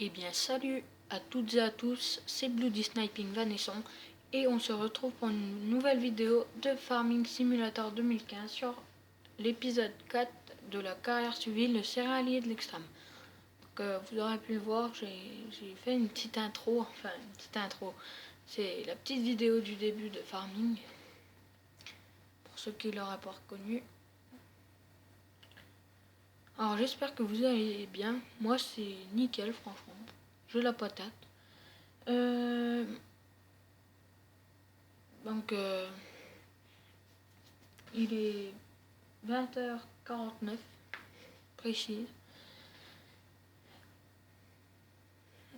Eh bien salut à toutes et à tous, c'est Bloody Sniping Vanesson et on se retrouve pour une nouvelle vidéo de Farming Simulator 2015 sur l'épisode 4 de la carrière suivie, le céréalier de l'extrême. Vous aurez pu le voir, j'ai fait une petite intro, c'est la petite vidéo du début de Farming, pour ceux qui l'auraient pas reconnu. Alors j'espère que vous allez bien, moi c'est nickel franchement, j'ai la patate. Donc, il est 20h49, précise.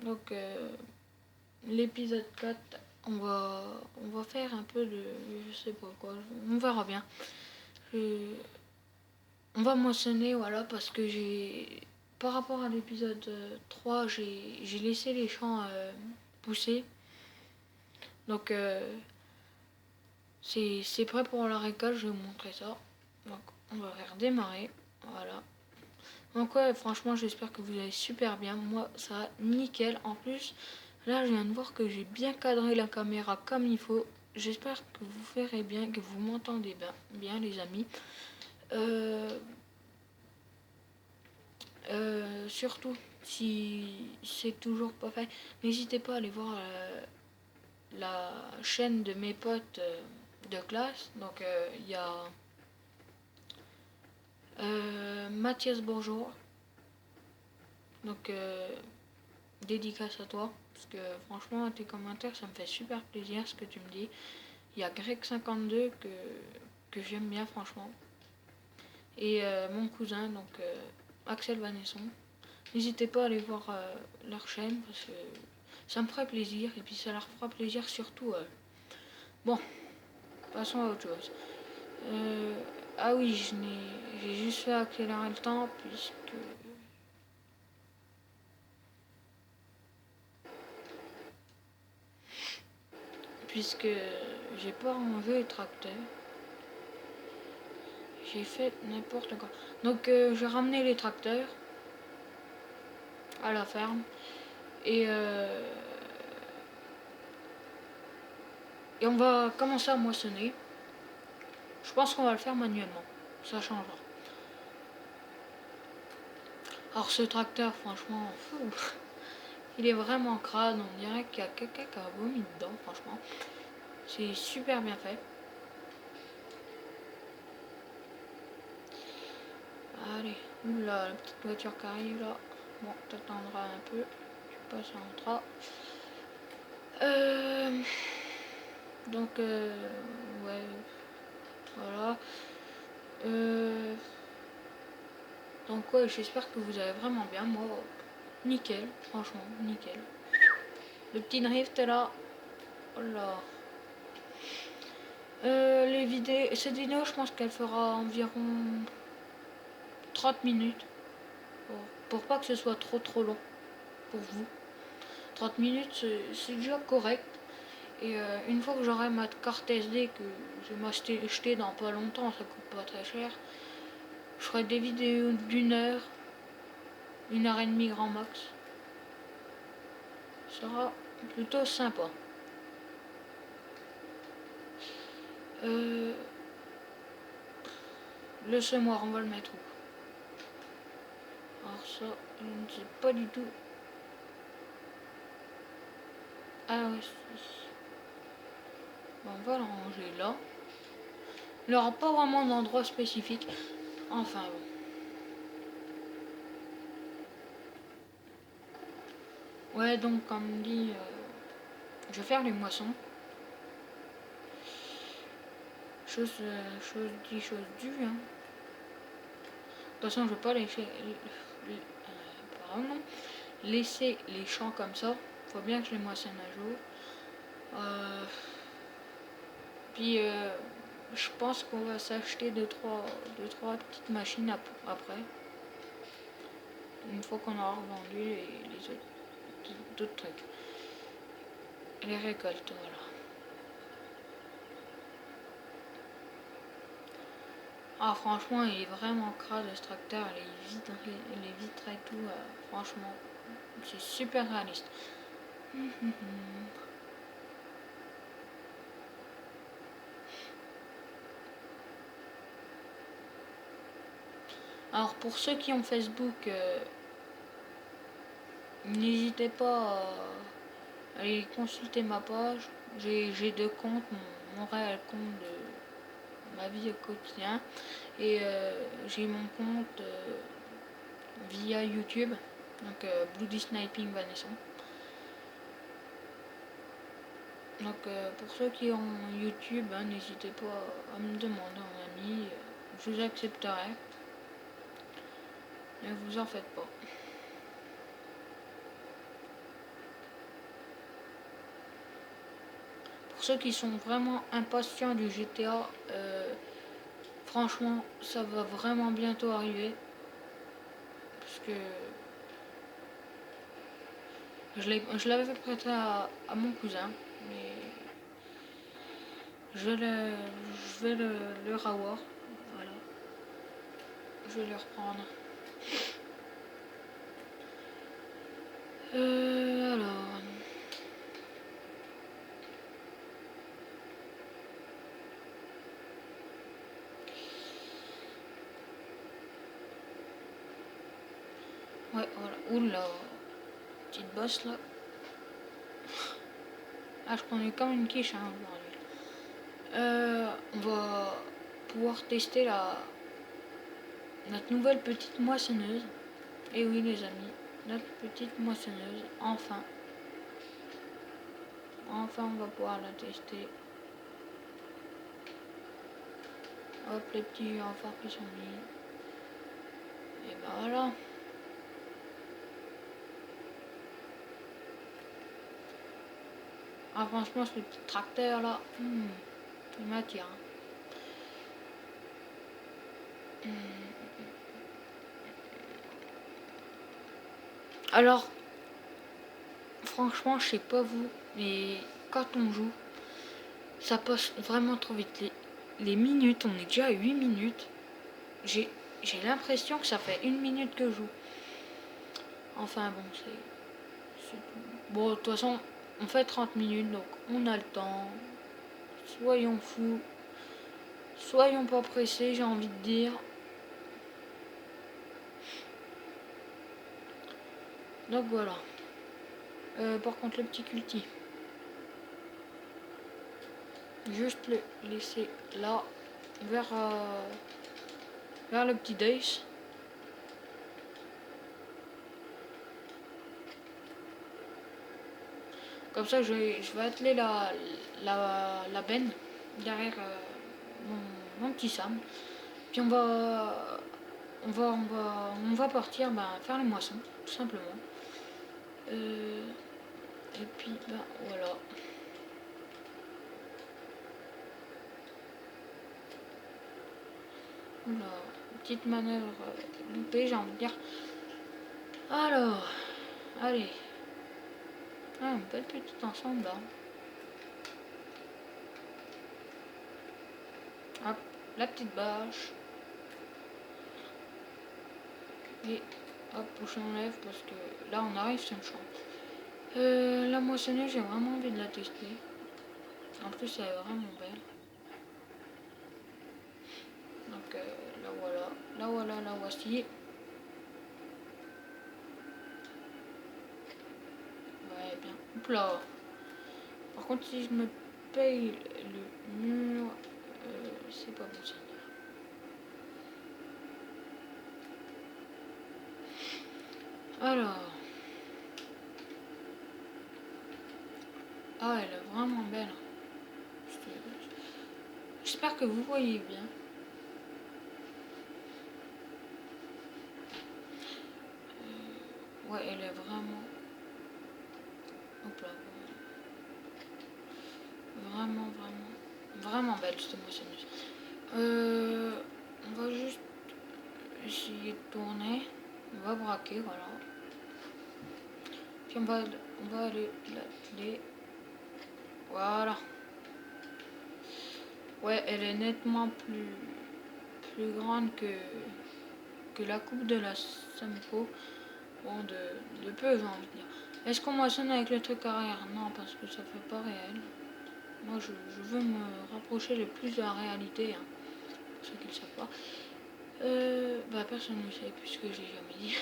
Donc, l'épisode 4, on va faire un peu de... Je sais pas quoi, on verra bien. On va moissonner, voilà, parce que par rapport à l'épisode 3, j'ai laissé les champs pousser. Donc, c'est prêt pour la récolte, je vais vous montrer ça. Donc, on va faire démarrer, voilà. Donc ouais, franchement, j'espère que vous allez super bien. Moi, ça va nickel. En plus, là, je viens de voir que j'ai bien cadré la caméra comme il faut. J'espère que vous verrez bien, que vous m'entendez bien, les amis. Surtout, si c'est toujours pas fait, n'hésitez pas à aller voir la chaîne de mes potes de classe. Donc, il y a Mathias Bourgeois. Donc, dédicace à toi, parce que franchement, tes commentaires, ça me fait super plaisir ce que tu me dis. Il y a Greg52 que j'aime bien, franchement. Et mon cousin, donc Axel Vanesson. N'hésitez pas à aller voir leur chaîne, parce que ça me ferait plaisir, et puis ça leur fera plaisir surtout. Bon, passons à autre chose. Ah oui, j'ai juste fait accélérer le temps, puisque j'ai pas rangé les tracteurs. J'ai fait n'importe quoi. Donc j'ai ramené les tracteurs à la ferme et on va commencer à moissonner. Je pense qu'on va le faire manuellement, ça changera. Alors ce tracteur, franchement, il est vraiment crade, on dirait qu'il y a quelqu'un qui a vomi dedans, franchement. C'est super bien fait. Allez, oula, la petite voiture qui arrive là. Bon, t'attendras un peu, tu passes en train. Donc, ouais, voilà. Donc ouais, j'espère que vous allez vraiment bien. Moi, nickel, franchement, nickel. Le petit drift est là. Oh là. Cette vidéo, je pense qu'elle fera environ 30 minutes. Pour pas que ce soit trop long pour vous. 30 minutes, c'est déjà correct. Et une fois que j'aurai ma carte SD que je vais m'acheter dans pas longtemps, ça coûte pas très cher, je ferai des vidéos d'1 heure, 1 heure et demie grand max. Ça sera plutôt sympa. Le semoir, on va le mettre où? Alors ça, je ne sais pas du tout. Ah ouais, bon, on va le ranger là. Il n'aura pas vraiment d'endroit spécifique. Enfin bon. Ouais, donc comme dit, je vais faire les moissons. Chose dit, chose due. Hein. De toute façon, je vais pas laisser les champs comme ça. Faut bien que je les moissonne à jour. Puis je pense qu'on va s'acheter deux, trois petites machines après. Une fois qu'on aura revendu les d'autres trucs. Les récoltes, voilà. Ah franchement il est vraiment crade ce tracteur, les vitres et tout, franchement c'est super réaliste. Alors pour ceux qui ont Facebook, n'hésitez pas à aller consulter ma page. J'ai deux comptes, mon réel compte de ma vie au quotidien et j'ai mon compte via YouTube, donc Bloody Sniping Vanessa. Donc pour ceux qui ont YouTube, n'hésitez pas à me demander en ami, je vous accepterai. Ne vous en faites pas. Pour ceux qui sont vraiment impatients du GTA, franchement ça va vraiment bientôt arriver. Parce que je l'avais prêté à mon cousin, mais je vais le revoir. Voilà. Je vais le reprendre. Alors. Ouais, voilà. Oula. Petite bosse là. Ah, je prenais comme une quiche, on va pouvoir tester notre nouvelle petite moissonneuse. Et oui, les amis, notre petite moissonneuse, enfin. Enfin, on va pouvoir la tester. Hop, les petits renforts qui sont mis. Et ben voilà. Ah, franchement, ce petit tracteur là, il m'attire. Alors, franchement, je sais pas vous, mais quand on joue, ça passe vraiment trop vite. Les minutes, on est déjà à 8 minutes. J'ai l'impression que ça fait 1 minute que je joue. Enfin bon, c'est tout. Bon, de toute façon, on fait 30 minutes, donc on a le temps. Soyons fous. Soyons pas pressés, j'ai envie de dire. Donc voilà. Par contre, le petit culti. Juste le laisser là, vers le petit Dace. Comme ça, je vais atteler la benne derrière mon petit Sam. Puis on va partir faire les moissons, tout simplement. Et puis, voilà. Oula, petite manœuvre loupée, j'ai envie de dire. Alors, allez. Ah, une belle petite ensemble là. Hop, la petite bâche. Et hop, on enlève parce que là on arrive sur une chambre. La moissonneuse, j'ai vraiment envie de la tester. En plus, elle est vraiment belle. Donc là voilà, la voici. Ouais, bien. Hop là. Par contre, si je me paye le mur, c'est pas bon signe. Alors. Ah, elle est vraiment belle. J'espère que vous voyez bien. Ouais, elle est vraiment... Hop là. Vraiment belle cette moissonneuse. On va juste essayer de tourner. On va braquer, voilà. Puis on va aller l'atteler. Voilà. Ouais, elle est nettement plus plus grande que la coupe de la Sempo. Bon, de peu, j'ai envie de dire. Est-ce qu'on moissonne avec le truc arrière? Non, parce que ça fait pas réel. Moi, je veux me rapprocher le plus de la réalité, hein, pour ceux qui ne savent pas. Bah, personne ne sait, puisque j'ai jamais dit.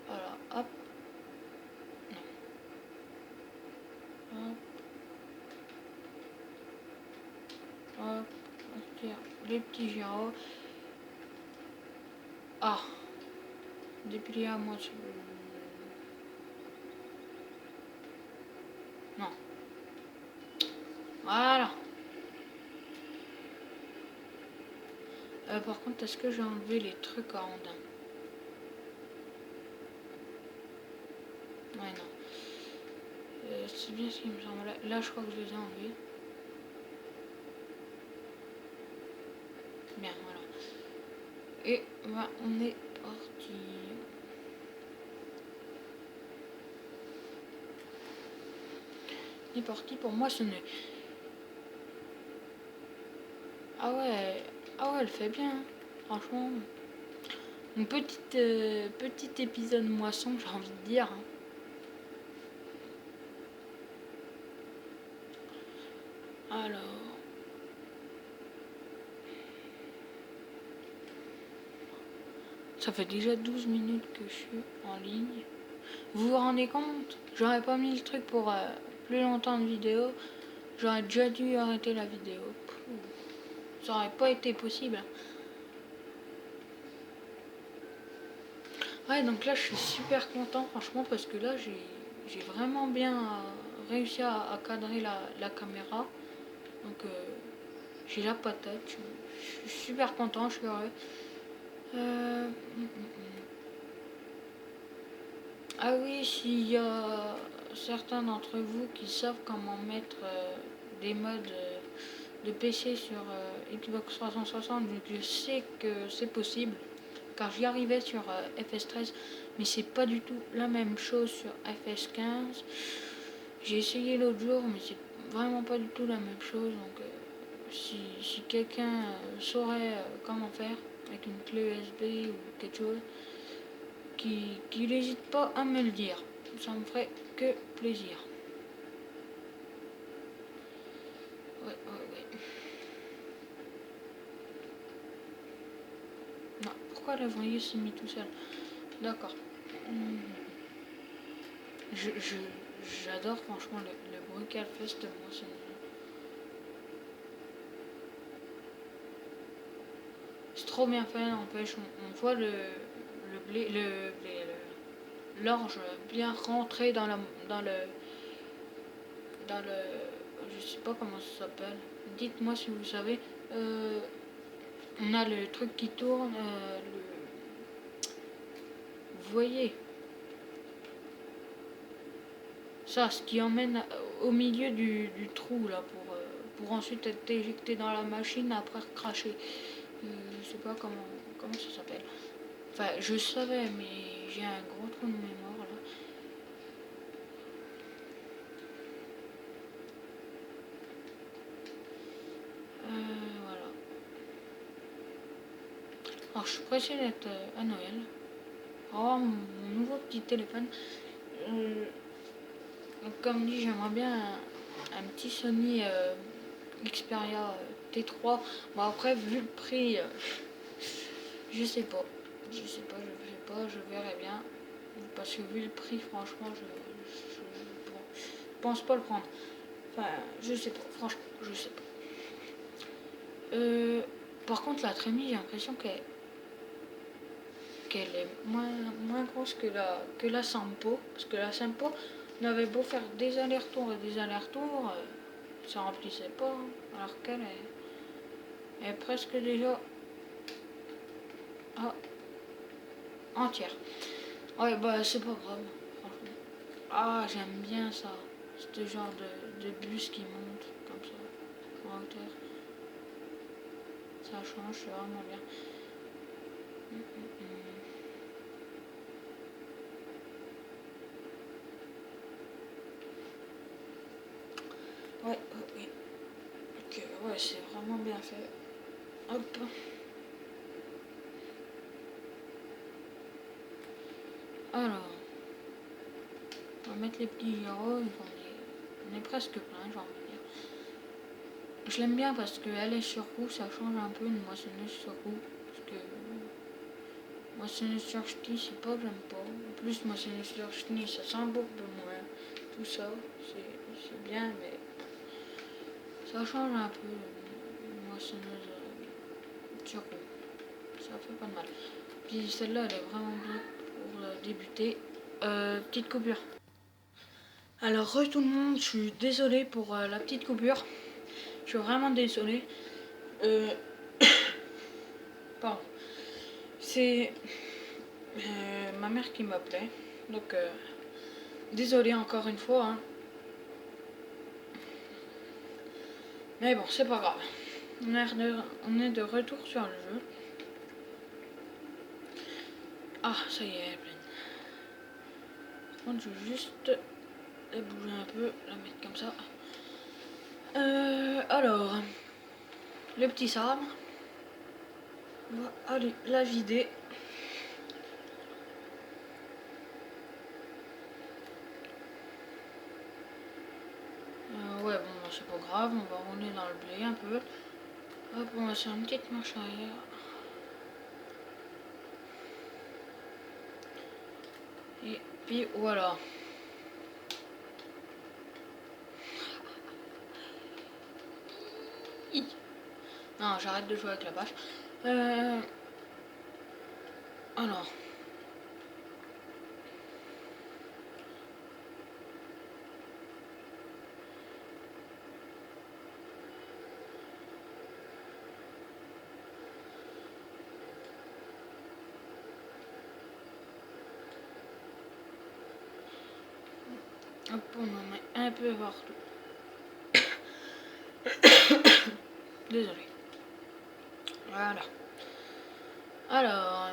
Voilà, hop. Non. Hop. Hop. On tire les petits gyros. Ah. Déplier à moitié. Non. Voilà. Par contre, est-ce que j'ai enlevé les trucs à rondins? Ouais, non. C'est bien ce qui me semble. Là, je crois que je les ai enlevés. Bien, voilà. Et bah, on est parti. On est parti pour moissonner. Ah ouais, elle fait bien, hein. Franchement. Une petit épisode moisson, j'ai envie de dire. Hein. Alors. Ça fait déjà 12 minutes que je suis en ligne. Vous vous rendez compte? J'aurais pas mis le truc pour plus longtemps de vidéo. J'aurais déjà dû arrêter la vidéo. Ça aurait pas été possible. Ouais, donc là je suis super content franchement parce que là j'ai vraiment bien réussi à cadrer la caméra. Donc j'ai la patate. Je suis super content, je suis heureux. Ah oui, s'il y a certains d'entre vous qui savent comment mettre des modes de PC sur Xbox 360, donc je sais que c'est possible, car j'y arrivais sur FS13, mais c'est pas du tout la même chose sur FS15. J'ai essayé l'autre jour, mais c'est vraiment pas du tout la même chose, donc si quelqu'un saurait comment faire avec une clé USB ou quelque chose, qui n'hésite pas à me le dire. Ça me ferait que plaisir. Ouais. Non, pourquoi la voyez s'est mis tout seul? D'accord. J'adore franchement le bruit qu'elle fait cette moissonneuse. C'est trop bien fait, n'empêche. On voit le blé, l'orge bien rentré dans le, je sais pas comment ça s'appelle. Dites-moi si vous savez. On a le truc qui tourne. Vous voyez ça, ce qui emmène au milieu du trou là pour ensuite être éjecté dans la machine après cracher. Je sais pas comment ça s'appelle. Enfin, je savais, mais j'ai un gros trou de mémoire là. Voilà. Alors, je suis pressée d'être à Noël. Oh, mon nouveau petit téléphone. Comme dit, j'aimerais bien un petit Sony Xperia T3. Bon, après, vu le prix, je sais pas. Je verrai bien. Parce que vu le prix, franchement, je pense pas le prendre. Enfin, je sais pas, franchement, je sais pas. Par contre, la Trémie, j'ai l'impression qu'elle est moins grosse que la Sampo. Parce que la Sampo, on avait beau faire des allers-retours et des allers-retours, ça remplissait pas. Hein, alors qu'elle est presque déjà entière. Ouais, bah c'est pas grave, franchement. Ah, j'aime bien ça. Ce genre de bus qui monte comme ça, en hauteur. Ça change, c'est vraiment bien. Ouais, oui. Ok, ouais, c'est vraiment bien fait. Hop. Alors, on va mettre les petits gyros. On est presque plein, j'ai envie de dire. Je l'aime bien parce qu'elle est sur roue, ça change un peu une moissonneuse sur roue. Parce que moissonneuse sur ch'ti, c'est pas que j'aime pas. En plus, moissonneuse sur ch'ti, ça s'embourbe moins. Tout ça, c'est bien, mais ça change un peu une moissonneuse sur roue. Ça fait pas de mal. Puis celle-là, elle est vraiment bien pour débuter. Petite coupure. Alors, tout le monde, je suis désolée pour la petite coupure. Je suis vraiment désolée. Pardon. C'est ma mère qui m'appelait. Donc, désolée encore une fois. Hein. Mais bon, c'est pas grave. On est de retour sur le jeu. Ah, ça y est, elle est pleine. Par contre, je vais juste la bouger un peu, la mettre comme ça. Alors, le petit sabre. On va aller la vider. Ouais, bon, c'est pas grave, on va rouler dans le blé un peu. Hop, on va faire une petite marche arrière. Et puis voilà. Non, j'arrête de jouer avec la vache. Alors. Hop, on en met un peu partout. Désolé. Voilà. Alors.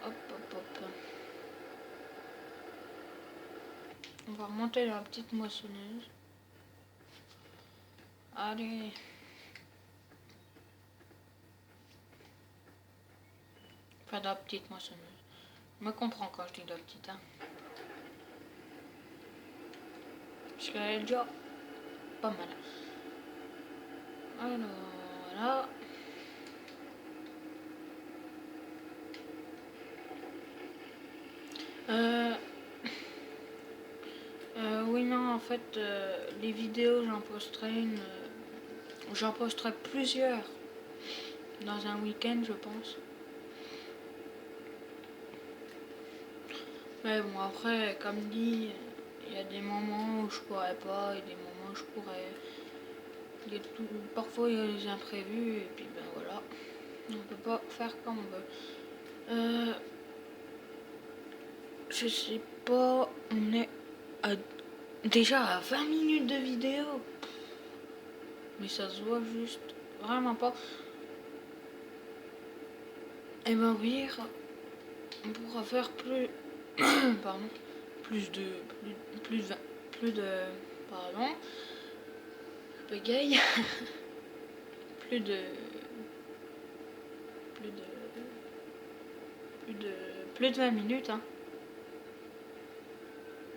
Hop, hop, hop. On va remonter la petite moissonneuse. Allez. Enfin, de la petite moissonneuse. Je me comprends quand je dis de la petite, hein. Parce qu'elle est déjà pas mal. Alors, voilà. Oui, non, en fait, les vidéos, j'en posterai plusieurs dans un week-end, je pense. Mais bon, après, comme dit, il y a des moments où je pourrais pas, et des moments où je pourrais. Parfois, il y a des imprévus, et puis ben voilà. On peut pas faire comme on veut. Je sais pas, on est déjà à 20 minutes de vidéo. Mais ça se voit juste vraiment pas. Et ben oui, on pourra faire plus. Pardon. Plus de. Pardon. Je bégaye. plus de. Plus de 20 minutes, hein.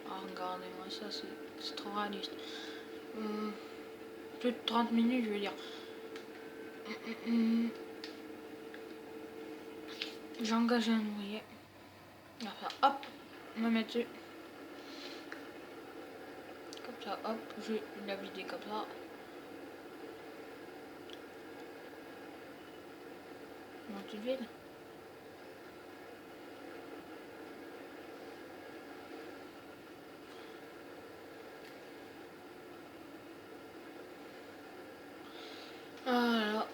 Ah, regardez-moi ça, c'est trop réaliste. Plus de 30 minutes, je veux dire. J'ai engagé un ouvrier. On va faire hop, on va mettre dessus. Comme ça, hop, je vais la vider comme ça. Comment tu le vides? Voilà.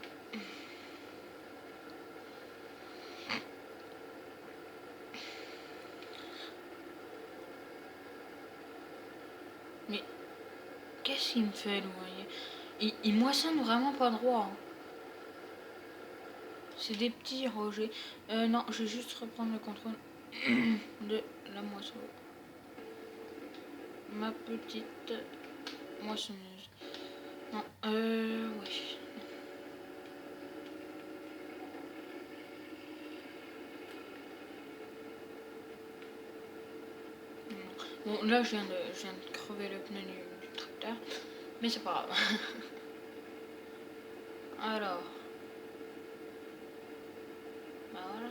Mais qu'est-ce qu'il me fait, l'ouvrier? Il moissonne vraiment pas droit. Hein. C'est des petits rejets. Non, je vais juste reprendre le contrôle de la moisson. Ma petite moissonneuse. Non, oui. Bon, là, je viens de crever le pneu du tracteur, mais c'est pas grave. Alors, bah voilà.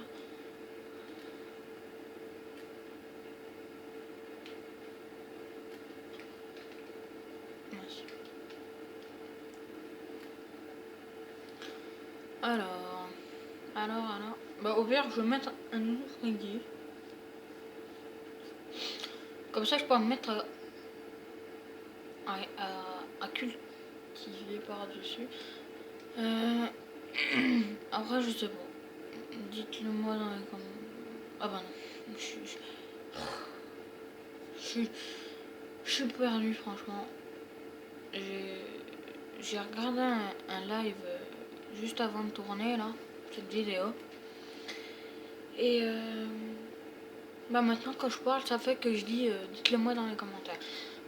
Merci. Alors. Bah, au pire, je vais mettre un nouveau ouvrier. Comme ça, je peux en mettre à cultiver par-dessus. Après, je sais pas. Dites-le moi dans les commentaires. Ah bah non. Je suis perdu, franchement. J'ai regardé un live juste avant de tourner là, cette vidéo. Et bah maintenant quand je parle, ça fait que je dis dites-le moi dans les commentaires.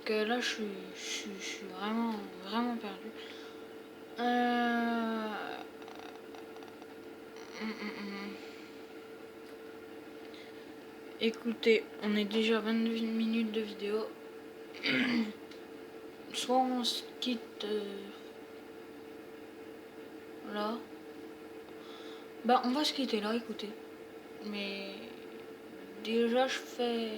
Que là je suis vraiment perdu. Écoutez, on est déjà à 22 minutes de vidéo. Soit on se quitte là. Bah on va se quitter là, écoutez. Mais déjà je fais...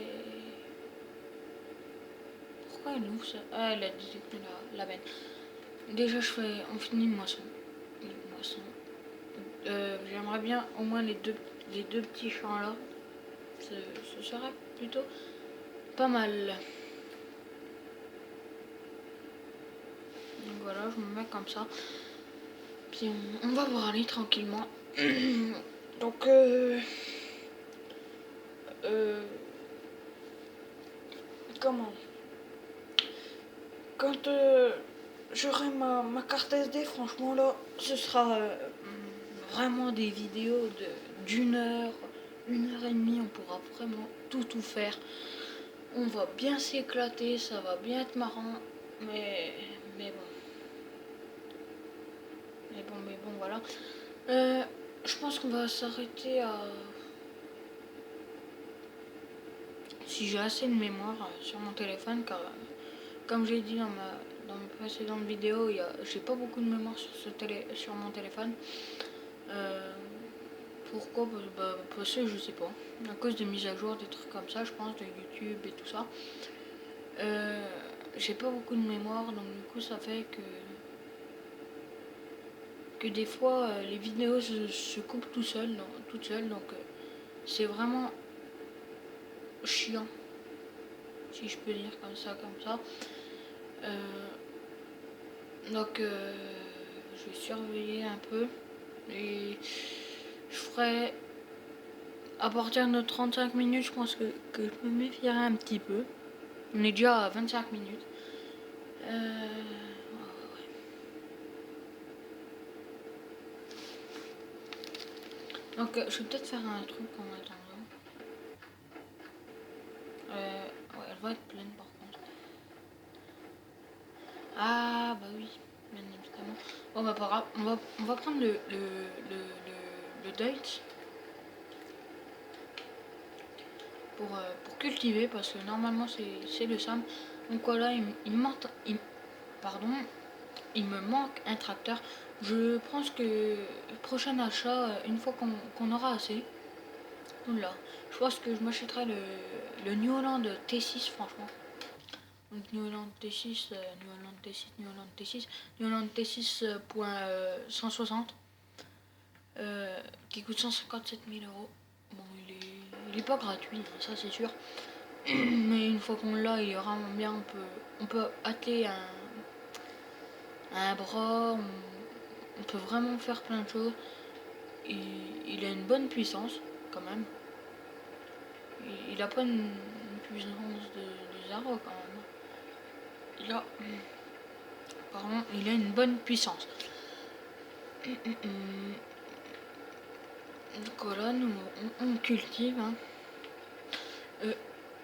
Pourquoi elle ouvre ça? Ah, elle a détecté la veine. Déjà on finit une moisson. J'aimerais bien au moins les deux petits champs là. Ce serait plutôt pas mal. Donc voilà, je me mets comme ça. Puis on va voir aller tranquillement. Donc comment? Quand j'aurai ma carte SD, franchement là, ce sera vraiment des vidéos d'une heure, 1 heure et demie. On pourra vraiment tout faire. On va bien s'éclater, ça va bien être marrant, mais bon, voilà. Je pense qu'on va s'arrêter à... Si j'ai assez de mémoire sur mon téléphone, car comme j'ai dit dans mes précédentes vidéos, j'ai pas beaucoup de mémoire sur mon téléphone. Pourquoi? Parce que je sais pas. À cause de mises à jour, des trucs comme ça, je pense, de YouTube et tout ça. J'ai pas beaucoup de mémoire, donc du coup ça fait que des fois les vidéos se coupent toutes seules, donc c'est vraiment chiant, si je peux dire comme ça. Donc je vais surveiller un peu et je ferai à partir de 35 minutes, je pense que je me méfierai un petit peu. On est déjà à 25 minutes. Donc je vais peut-être faire un truc en attendant. Ouais, elle va être pleine par contre. Ah bah oui, bien évidemment. Bon bah pas grave, on va prendre le date pour cultiver, parce que normalement c'est le SAM. Donc voilà, il me manque un tracteur. Je pense que prochain achat, une fois qu'on aura assez, oula, je pense que je m'achèterai le New Holland T6, franchement. Donc New Holland T6, New Holland T6, New Holland T6, New Holland T6.160, qui coûte 157 000 euros. Bon, il est pas gratuit, ça c'est sûr. Mais une fois qu'on l'a, il est vraiment bien. On peut atteler un bras, on peut vraiment faire plein de choses. Il a une bonne puissance quand même. Il a pas une puissance de zéro quand même. Il a une bonne puissance. Donc voilà, nous on cultive. Hein.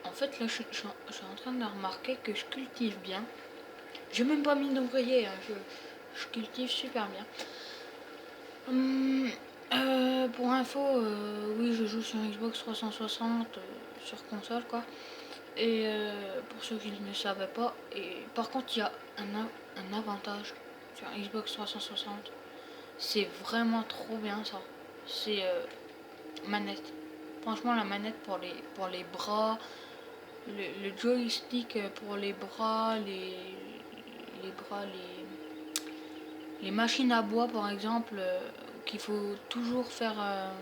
En fait, là, je suis en train de remarquer que je cultive bien. J'ai même pas mis d'ouvrier, hein. Je cultive super bien. Pour info, oui, je joue sur Xbox 360, sur console, quoi. Et pour ceux qui ne savaient pas, et par contre, il y a un avantage sur Xbox 360. C'est vraiment trop bien ça. C'est manette. Franchement, la manette pour les bras, le joystick pour les bras, les bras, les machines à bois par exemple, qu'il faut toujours faire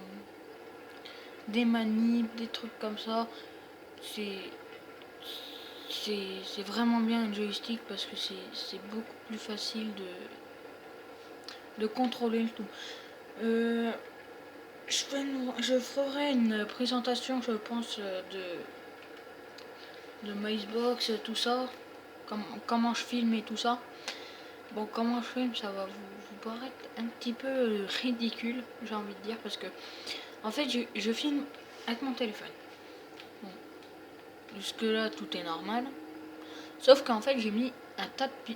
des manips, des trucs comme ça. C'est c'est vraiment bien un joystick parce que c'est beaucoup plus facile de contrôler le tout. Je ferai une présentation, je pense, de ma Xbox, tout ça, comment je filme et tout ça. Bon, comment je filme, ça va vous paraître un petit peu ridicule, j'ai envie de dire, parce que en fait, je filme avec mon téléphone. Bon, jusque là, tout est normal. Sauf qu'en fait, j'ai mis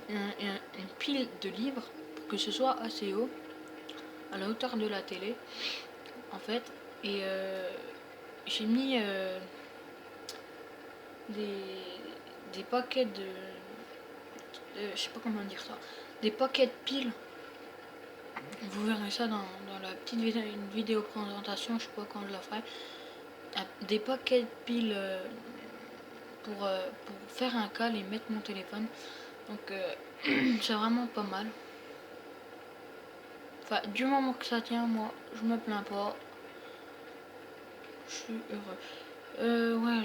une pile de livres pour que ce soit assez haut, à la hauteur de la télé, en fait. Et j'ai mis des paquets je sais pas comment dire ça, des paquets de piles. Vous verrez ça dans la petite vidéo présentation, je sais pas quand je la ferai. Des paquets de piles pour faire un câble et mettre mon téléphone. Donc c'est vraiment pas mal. Enfin, du moment que ça tient, moi, je me plains pas. Je suis heureux. Ouais,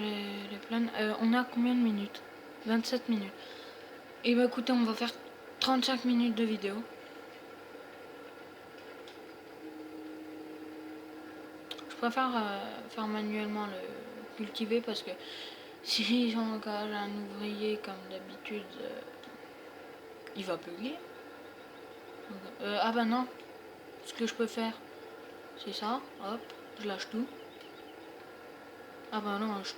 les plaines. On a combien de minutes? 27 minutes. Et bah écoutez, on va faire 35 minutes de vidéo. Je préfère faire manuellement le cultiver parce que si j'engage un ouvrier comme d'habitude, il va payer. Ah bah non, ce que je peux faire, c'est ça, hop, je lâche tout. Ah bah non, je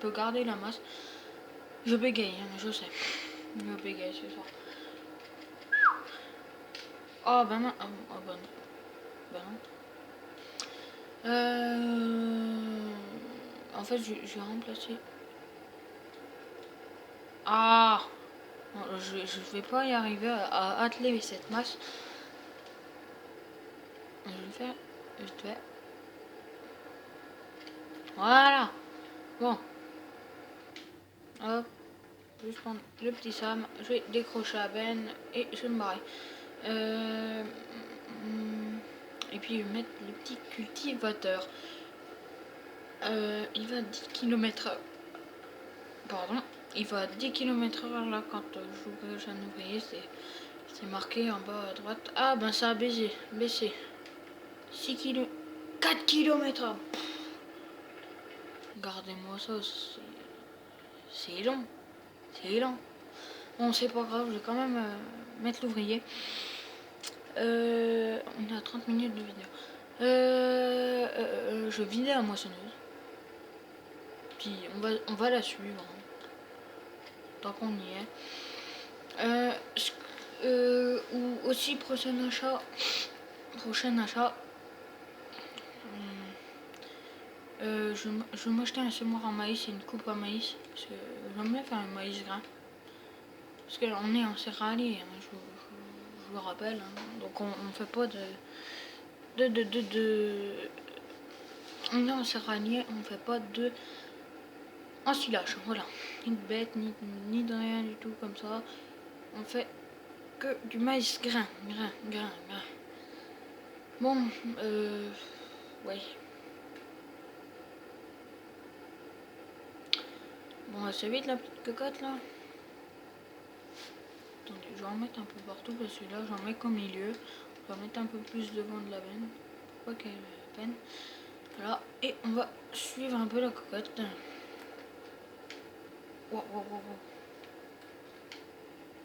peux garder la masse. Je bégaye, hein, je sais. Je bégaye ce soir. Oh bah non, oh bah non. Bah non. En fait, je vais remplacer. Ah, je vais pas y arriver à atteler cette masse. Je vais le faire vite fait. Voilà. Bon. Hop. Je vais prendre le petit Sam. Je vais décrocher la benne et je vais me barrer. Et puis je vais mettre le petit cultivateur. Il va 10 km/h. Pardon. Il va à 10 km/h là quand j'ouvre un ouvrier. C'est marqué en bas à droite. Ah ben ça a baissé. 6 km. 4 km/h. Regardez-moi ça. C'est long. C'est lent. Bon, c'est pas grave, je vais quand même mettre l'ouvrier. On a 30 minutes de vidéo. Je vais vider la moissonneuse. Puis on va la suivre. Hein, tant qu'on y est. Ou aussi prochain achat. Je vais m'acheter un semoir à maïs et une coupe à maïs. Parce que j'aime bien faire un maïs grain. Parce qu'on est en céréalier, hein, je vous rappelle. Hein, donc on fait pas on est en céréalier, on fait pas de ensilage. Voilà. Ni de bête, ni de rien du tout comme ça. On fait que du maïs grain. Bon, ouais. Bon, c'est vite la petite cocotte là. Attendez, je vais en mettre un peu partout parce que là j'en mets qu'au milieu. Je vais mettre un peu plus devant de la veine. Pas qu'elle peine. Voilà, et on va suivre un peu la cocotte. Wow.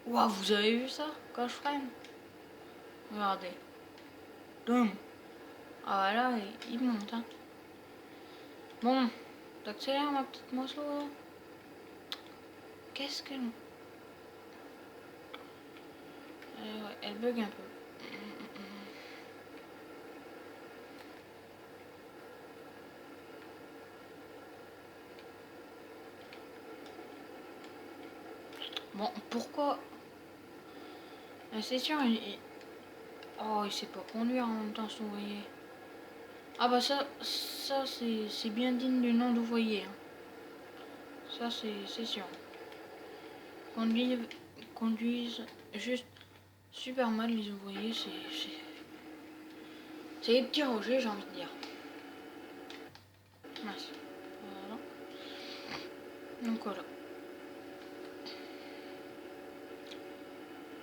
Wow, vous avez vu ça quand je freine? Regardez. Boum. Ah là, il monte. Hein. Bon, t'accélères ma petite moisseau. Qu'est-ce que... ouais, elle bug un peu. Bon, pourquoi... C'est sûr, oh, il sait pas conduire en même temps, son ouvrier. Ah bah ça c'est bien digne du nom d'ouvrier. Hein. Ça c'est sûr. Conduisent juste super mal les ouvriers, c'est les petits Roger, j'ai envie de dire. Mince. Voilà. Donc voilà.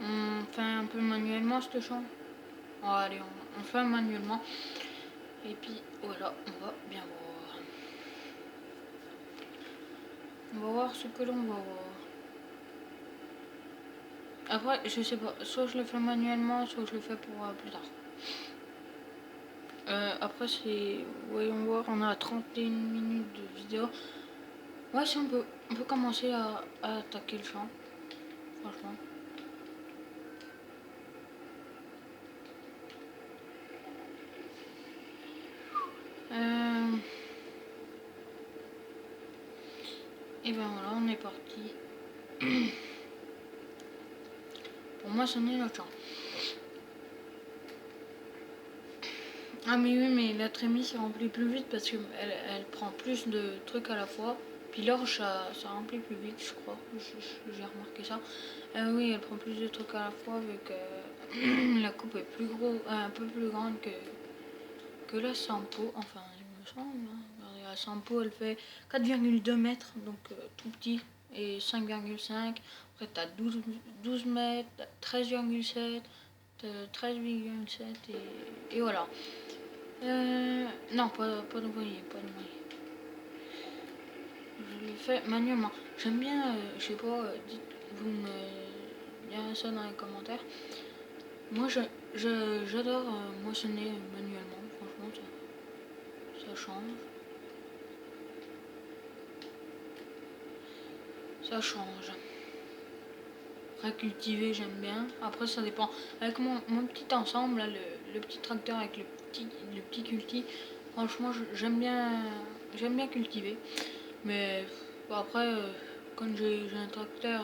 On fait un peu manuellement cette chambre. Oh, allez, on fait manuellement. Et puis voilà, on va bien voir. On va voir ce que l'on va voir. Après, je sais pas, soit je le fais manuellement, soit je le fais pour plus tard. Après, c'est. Voyons voir, on a 31 minutes de vidéo. Ouais, si on peut commencer à attaquer le champ. Franchement. Et ben voilà, on est parti. Pour moi, c'en est notre champ. Ah mais oui, mais la trémie s'est remplie plus vite parce qu'elle elle prend plus de trucs à la fois. Puis l'orge, ça remplit plus vite, je crois. J'ai remarqué ça. Oui, elle prend plus de trucs à la fois vu que la coupe est plus gros, un peu plus grande que la Sampo. Enfin, il me semble. Hein. La Sampo, elle fait 4,2 mètres, donc tout petit, et 5,5. Après, t'as 12 mètres, 13,7, 13,7 et voilà. Non, pas d'ouvrier, pas d'ouvrier. Je le fais manuellement. J'aime bien, je sais pas, vous me direz ça dans les commentaires. Moi, j'adore moissonner manuellement, franchement, ça change. Ça change. Cultiver, j'aime bien. Après, ça dépend. Avec mon petit ensemble, là, le petit tracteur avec le petit culti, franchement, j'aime bien cultiver. Mais après, quand j'ai un tracteur,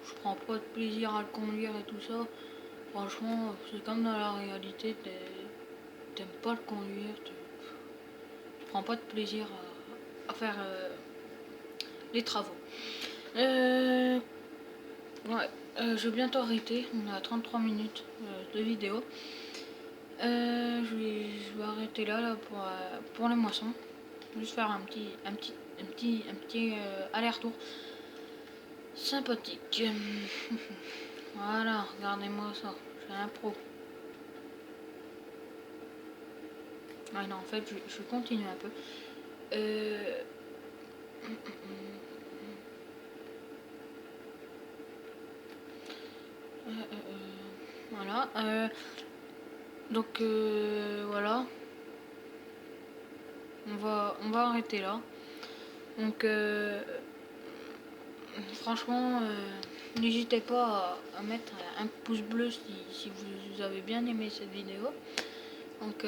je prends pas de plaisir à le conduire et tout ça. Franchement, c'est comme dans la réalité, t'aimes pas le conduire, tu prends pas de plaisir à faire les travaux. Ouais, je vais bientôt arrêter. On a 33 minutes de vidéo. Je vais arrêter là pour les moissons. Juste faire un petit aller-retour sympathique. Voilà, regardez-moi ça. J'ai un pro. Ouais, non, en fait, je continue un peu. Voilà. Donc voilà. On va arrêter là. Donc franchement, n'hésitez pas à mettre un pouce bleu si vous avez bien aimé cette vidéo. Donc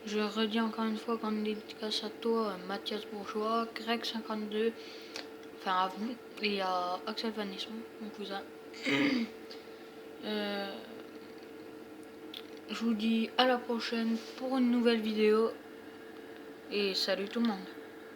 je redis encore une fois qu'on dédicace à toi, Mathias Bourgeois, Greg52, enfin à vous, et à Axel Vanisson, mon cousin. Je vous dis à la prochaine pour une nouvelle vidéo et salut tout le monde.